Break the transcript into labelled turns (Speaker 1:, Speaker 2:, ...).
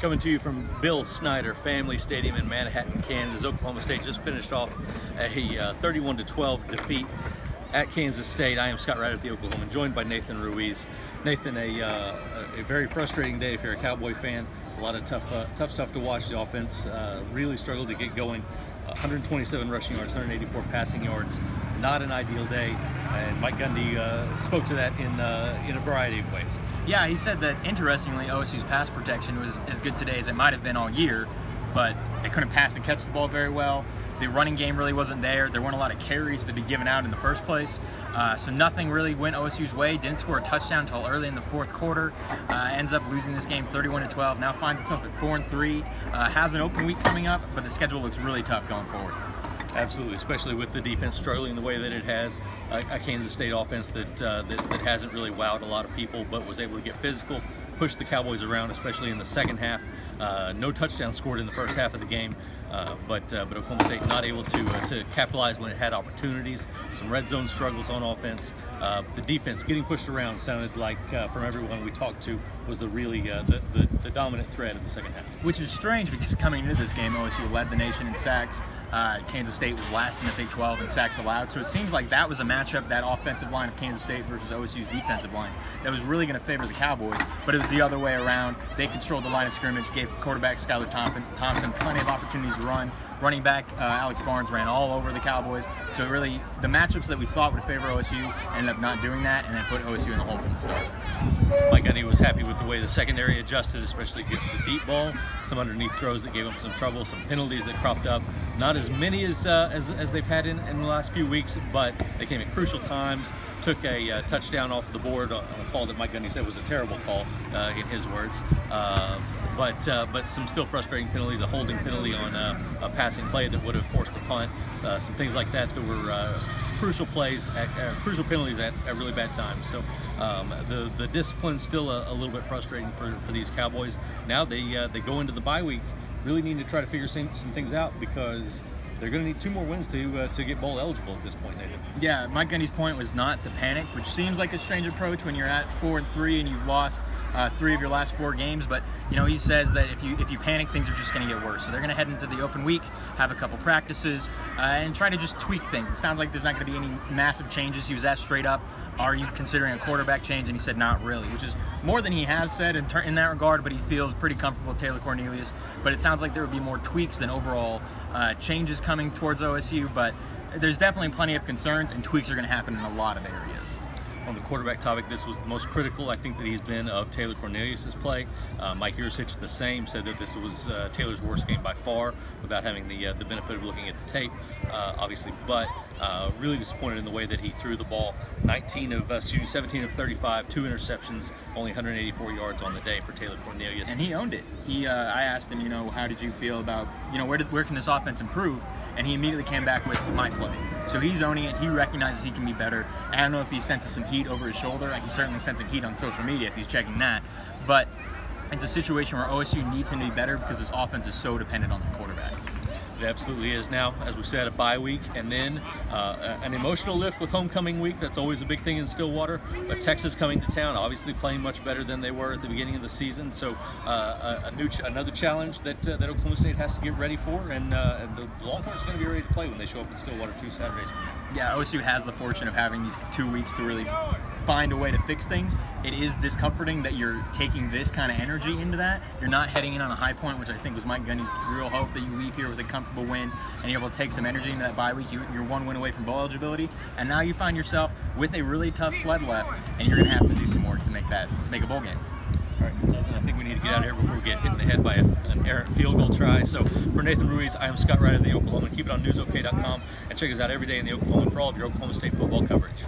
Speaker 1: Coming to you from Bill Snyder Family Stadium in Manhattan, Kansas. Oklahoma State just finished off a 31-12 defeat at Kansas State. I am Scott Wright of the Oklahoman, joined by Nathan Ruiz. Nathan, a very frustrating day if you're a Cowboy fan. A lot of tough stuff to watch. The offense really struggled to get going. 127 rushing yards, 184 passing yards. Not an ideal day, and Mike Gundy spoke to that in a variety of ways.
Speaker 2: Yeah, he said that, interestingly, OSU's pass protection was as good today as it might have been all year, but they couldn't pass and catch the ball very well. The running game really wasn't there. There weren't a lot of carries to be given out in the first place. So nothing really went OSU's way. Didn't score a touchdown until early in the fourth quarter. Ends up losing this game 31-12. Now finds itself at 4-3. Has an open week coming up, but the schedule looks really tough going forward.
Speaker 1: Absolutely, especially with the defense struggling the way that it has. A Kansas State offense that hasn't really wowed a lot of people, but was able to get physical, push the Cowboys around, especially in the second half. No touchdowns scored in the first half of the game, but Oklahoma State not able to capitalize when it had opportunities. Some red zone struggles on offense. The defense getting pushed around sounded like, from everyone we talked to, was the dominant thread in the second half.
Speaker 2: Which is strange because coming into this game, OSU led the nation in sacks. Kansas State was last in the Big 12 in sacks allowed, so it seems like that was a matchup, that offensive line of Kansas State versus OSU's defensive line, that was really going to favor the Cowboys, but it was the other way around. They controlled the line of scrimmage, gave quarterback Skylar Thompson plenty of opportunities to run. Running back Alex Barnes ran all over the Cowboys, so really the matchups that we thought would favor OSU ended up not doing that, and then put OSU in the hole from the start.
Speaker 1: Mike Gundy was happy with the way the secondary adjusted, especially against the deep ball. Some underneath throws that gave them some trouble, some penalties that cropped up. Not as many as they've had in the last few weeks, but they came at crucial times. Took a touchdown off the board on a call that Mike Gundy said was a terrible call, in his words. But some still frustrating penalties, a holding penalty on a passing play that would have forced a punt, some things like that that were crucial plays, crucial penalties at really bad times. So the discipline's still a little bit frustrating for these Cowboys. Now they go into the bye week, really need to try to figure some things out, because they're going to need 2 more wins to get bowl eligible at this point, Nathan.
Speaker 2: Yeah, Mike Gundy's point was not to panic, which seems like a strange approach when you're at 4-3 and you've lost 3 of your last 4 games. But you know, he says that if you panic, things are just going to get worse. So they're going to head into the open week, have a couple practices, and try to just tweak things. It sounds like there's not going to be any massive changes. He was asked straight up, "Are you considering a quarterback change?" And he said, "Not really," which is more than he has said in that regard. But he feels pretty comfortable with Taylor Cornelius. But it sounds like there would be more tweaks than overall changes coming towards OSU. But there's definitely plenty of concerns, and tweaks are going to happen in a lot of areas.
Speaker 1: On the quarterback topic, this was the most critical, I think, that he's been of Taylor Cornelius' play. Mike Yursich, the same, said that this was Taylor's worst game by far, without having the benefit of looking at the tape, obviously. But really disappointed in the way that he threw the ball. 17 of 35, 2 interceptions, only 184 yards on the day for Taylor Cornelius.
Speaker 2: And he owned it. I asked him, how did you feel about, where can this offense improve? And he immediately came back with my play. So he's owning it. He recognizes he can be better. I don't know if he senses some heat over his shoulder. He's certainly sensing heat on social media if he's checking that. But it's a situation where OSU needs him to be better because this offense is so dependent on the quarterback.
Speaker 1: It absolutely is. Now, as we said, a bye week, and then an emotional lift with homecoming week. That's always a big thing in Stillwater. But Texas coming to town, obviously playing much better than they were at the beginning of the season. So another challenge that Oklahoma State has to get ready for, and the Longhorns are going to be ready to play when they show up in Stillwater 2 Saturdays from now.
Speaker 2: Yeah, OSU has the fortune of having these 2 weeks to really find a way to fix things. It is discomforting that you're taking this kind of energy into that. You're not heading in on a high point, which I think was Mike Gundy's real hope, that you leave here with a comfortable win and you're able to take some energy into that bye week. You're 1 win away from bowl eligibility, and now you find yourself with a really tough sled left, and you're going to have to do some work to make a bowl game.
Speaker 1: All right, I think we need to get out of here before we get hit in the head by an errant field goal try. So for Nathan Ruiz, I am Scott Wright of the Oklahoman. Keep it on newsok.com and check us out every day in the Oklahoman for all of your Oklahoma State football coverage.